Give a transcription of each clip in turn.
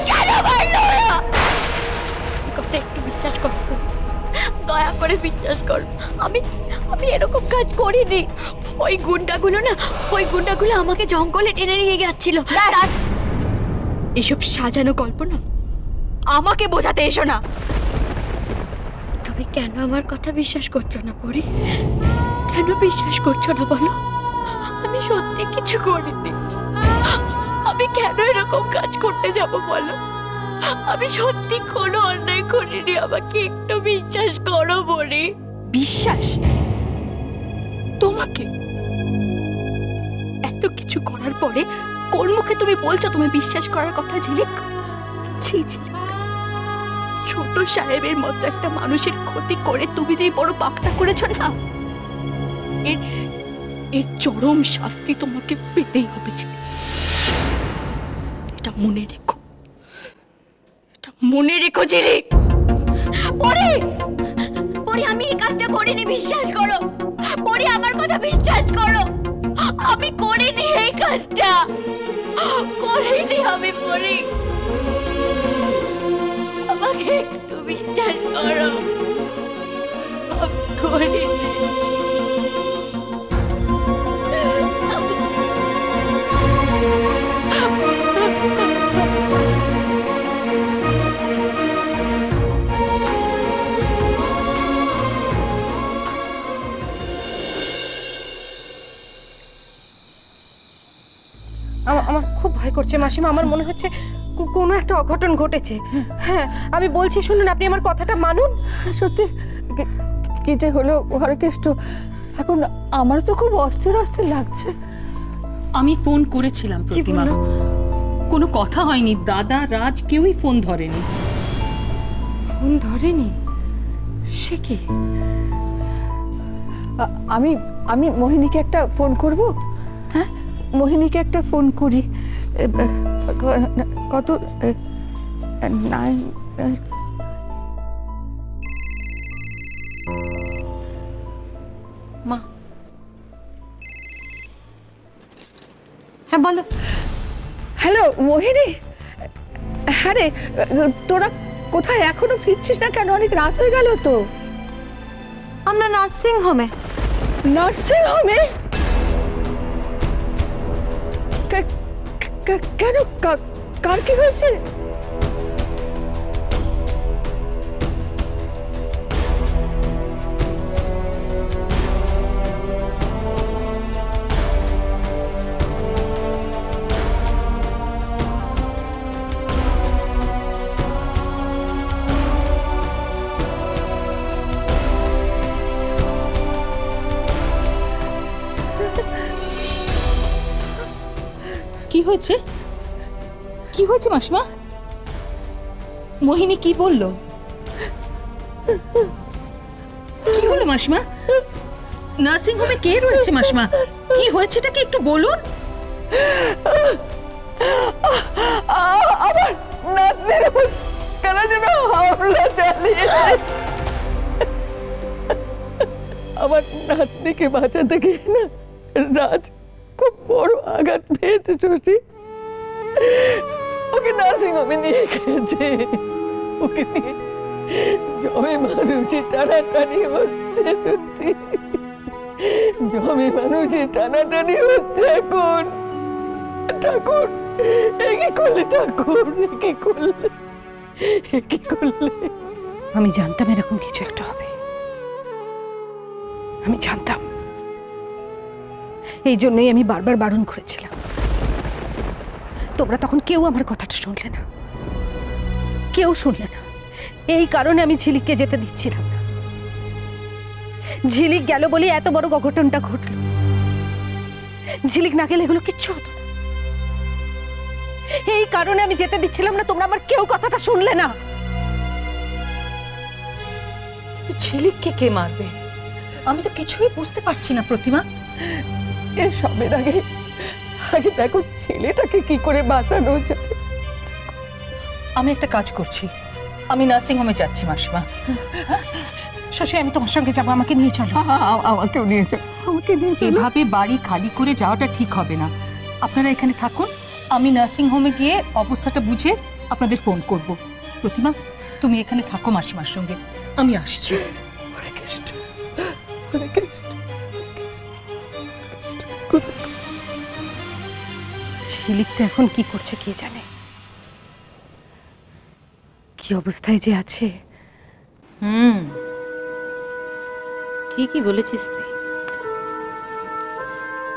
কেন মারলো ওরা? কথা একটু বিশ্বাস করো, দয়া করে বিশ্বাস করো, আমি এরকম কাজ করিনি। ওই গুন্ডাগুলো আমাকে জঙ্গলে টেনে নিয়ে যাচ্ছিল। এসব সাজানো কল্পনা আমাকে বোঝাতে এসো না। তুমি কেন আমার কথা বিশ্বাস করছো না পরি? কেন বিশ্বাস করছো না বলো? আমি সত্যি কিছু করিনি। আমি কেন এরকম কাজ করতে যাব বলো? আমি সত্যি কোনো অন্যায় করিনি। আমাকে একটু বিশ্বাস করো পরি। বিশ্বাস তোমাকে? এত কিছু করার পরে কোন মুখে তুমি বলছো তুমি বিশ্বাস করার কথা? ঝিলিক, ছি ছি, ছোট সাহেবের মতো একটা মানুষের ক্ষতি করে তুমি যেই বড় পাকটা করেছো না, এর চরম শাস্তি তোমাকে পেতেই হবে। এটা মনে রেখো, এটা মনে রেখো ঝিলিক। পরে আমি এই কাজটা করিনি, বিশ্বাস করো পরে, আমার কথা বিশ্বাস করো। আমি করিনি এই কাজটা, করিনি আমি পরে। আমাকে একটু বিশ্বাস করো, করিনি। আমার খুব ভয় করছে মাসিমা। আমার মনে হচ্ছে কোনো একটা অঘটন ঘটেছে। হ্যাঁ, আমি বলছি শুনুন, আপনি আমার কথাটা মানুন। সত্যি কি যে হলো হরকেষ্ট, এখন আমার তো খুব অস্থির অস্থির লাগছে। আমি ফোন করেছিলাম প্রতিমা, কোনো কথা হয়নি। দাদা, রাজ কেউই ফোন ধরেনি। ফোন ধরেনি? সে কি? আমি মোহিনীকে একটা ফোন করব। হ্যাঁ, মোহিনীকে একটা ফোন করি। কত 9 মা, হ্যাঁ বলো। হ্যালো মোহিনী, হ্যাঁ রে, তোরা কোথায়? এখনো ফিরছিস না কেন? অনেক রাত হয়ে গেল তো। আমরা নার্সিং হোমে। নার্সিং হোমে? কেন? কার কি হয়েছে? কি হয়েছে? কি হয়েছে মাসিমা? মোহিনী কি বললো? কি হলো মাসিমা? নার্সিং হোমে কে রয়েছে মাসিমা? কি হয়েছেটা কি একটু বলুন। আমার নাতনির উপর কেন যেন হামলা চালিয়েছে। আমার নাতনিকে বাঁচাতে গিয়ে না রাজ খুব বড় আঘাত পেয়েছে শশী। ওকে নার্সিং হোমে নিয়ে গেছে। ওকে নিয়ে জমে মানুষের টানাটানি হচ্ছে সত্যি, জমে মানুষের টানাটানি হচ্ছে এখন। ঠাকুর কি করলে? ঠাকুর কি করলে? কি করলে? আমি জানতাম এরকম কিছু একটা হবে, আমি জানতাম। এই জন্যই আমি বারবার বারণ করেছিলাম। তোমরা তখন কেউ আমার কথাটা শুনলে না, কেউ শুনলে না। এই কারণে আমি ঝিলিককে যেতে দিচ্ছিলাম না। ঝিলিক গেল বলে এত বড় অঘটনটা ঘটল। ঝিলিক না গেলে এগুলো কিচ্ছু হতো না। এই কারণে আমি যেতে দিচ্ছিলাম না। তোমরা আমার কেউ কথাটা শুনলে না। ঝিলিককে কে মারবে? আমি তো কিছুই বুঝতে পারছি না প্রতিমা। এসবের আগে দেখো ছেলেটাকে কি করে বাঁচানো যায়। আমি একটা কাজ করছি, আমি নার্সিং হোমে যাচ্ছি মাসিমা। শশী, আমি তোমার সঙ্গে যাবো, আমাকে নিয়ে চলো। আমাকেও নিয়ে চলো, আমাকে নিয়ে চলো। এভাবে বাড়ি খালি করে যাওয়াটা ঠিক হবে না। আপনারা এখানে থাকুন, আমি নার্সিং হোমে গিয়ে অবস্থাটা বুঝে আপনাদের ফোন করব। প্রতিমা, তুমি এখানে থাকো মাসিমার সঙ্গে, আমি আসছি। ঝিলিকটা এখন কি করছে কে জানে, কি অবস্থায় যে আছে। ঠিকই বলেছিস তুই।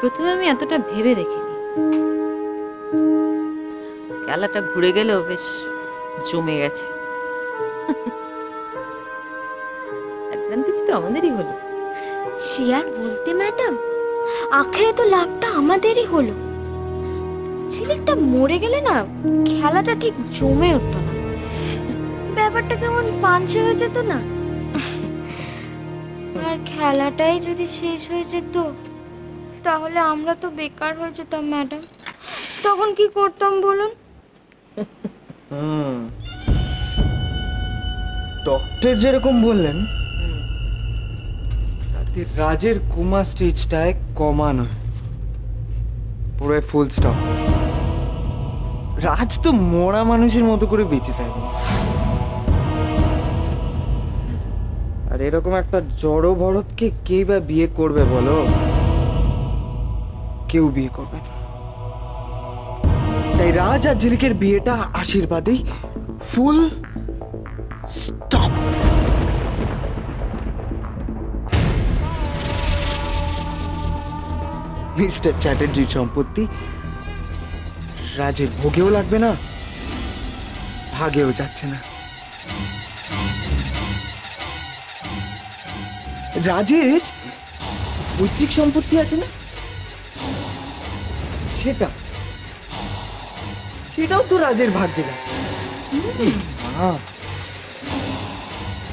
প্রথমে আমি এতটা ভেবে দেখিনি। খেলাটা ঘুরে গেলেও বেশ জমে গেছে। অ্যাডভান্টেজ তো আমাদেরই হলো। সে আর বলতে ম্যাডাম, আখেরে তো লাভটা আমাদেরই হলো। ছেলেটা মরে গেলে না খেলাটা ঠিক জমে উঠতো না, ব্যাপারটা কেমন পাঞ্চে হয়ে যেত না। আর খেলাটাই যদি শেষ হয়ে যেত তাহলে আমরা তো বেকার হয়ে যেতাম ম্যাডাম। তখন কি করতাম বলুন? ডক্টর যেরকম বললেন, তাতে রাজের কোমা স্টেজটায় কমা নয়, পুরো ফুল স্টপ। রাজ তো মরা মানুষের মতো করে বেঁচে থাকবে। আর এরকম একটা জড় ভরতকে কে বা বিয়ে করবে বলো? কেউ বিয়ে করবে না। তাই রাজ আর ঝিলিকের বিয়েটা আশীর্বাদেই ফুল স্টপ। মিস্টার চ্যাটার্জির সম্পত্তি রাজের ভোগেও লাগবে না, ভাগেও যাচ্ছে না। রাজের পৈতৃক সম্পত্তি আছে না, সেটাও তো রাজের ভাগ্যে না।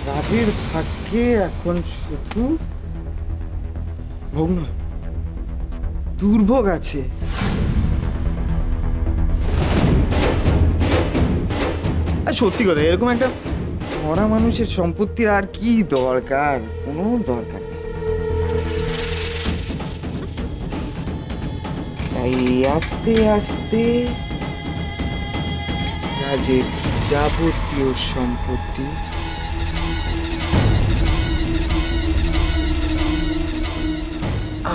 রাজের ভাগ্যে এখন শুধু ভোগ নয়, দুর্ভোগ আছে। আর সত্যি কথা, এরকম একটা মরা মানুষের সম্পত্তির আর কি দরকার? কোনো দরকার নেই। তাই আস্তে আস্তে রাজের যাবতীয় সম্পত্তি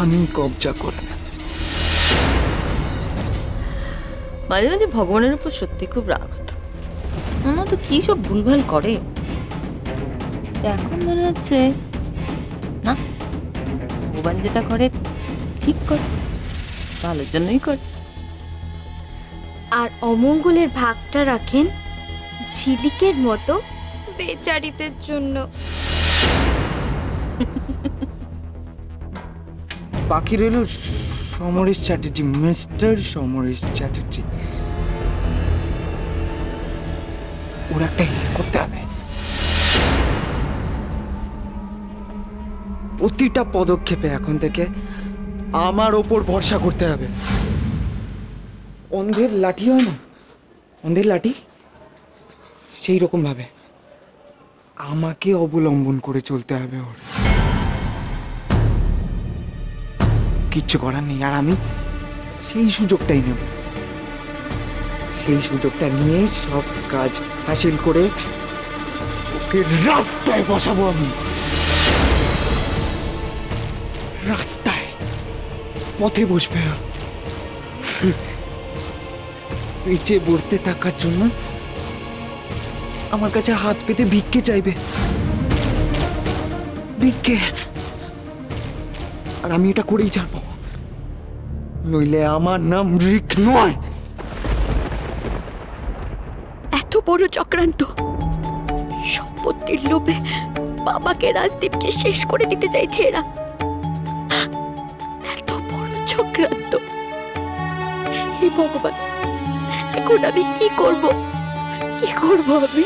আমি কবজা করে নেব। মাঝে মাঝে ভগবানের উপর সত্যি খুব রাগ হতো। মনে হতো কি সব ভুলভাল করে। এখন মনে হচ্ছে না, ভগবান যেটা করে ঠিক করে, ভালোর জন্যই করে। আর অমঙ্গলের ভাগটা রাখেন ঝিলিকের মতো বেচারিদের জন্য। বাকি রইল সমরেশ চ্যাটার্জি, মিস্টার সমরেশ চ্যাটার্জি। ওর একটা হেল্প করতে হবে। প্রতিটা পদক্ষেপে এখন থেকে আমার ওপর ভরসা করতে হবে। অন্ধের লাঠি হয় না, অন্ধের লাঠি, সেই রকম ভাবে আমাকে অবলম্বন করে চলতে হবে ওর। কিচ্ছু করার নেই। আর আমি সেই সুযোগটাই নেব। সেই সুযোগটা নিয়ে সব কাজ হাসিল করে ওকে রাস্তায় বসাবো। আমি রাস্তায়, পথে বসবে। পিছে বসতে থাকার জন্য আমার কাছে হাত পেতে ভিক্ষে চাইবে, ভিক্ষে। আর আমি এটা করেই ছাড়বো, নইলে আমার নাম রিক নয়। এত বড় চক্রান্ত! সম্পত্তির লোভে বাবাকে, রাজদীপকে শেষ করে দিতে চাইছে এরা। এত বড় চক্রান্ত! হে ভগবান, এখন আমি কি করব? কি করব আমি?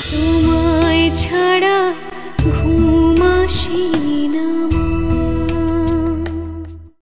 তোমায় ছাড়া ঘুম আসে না।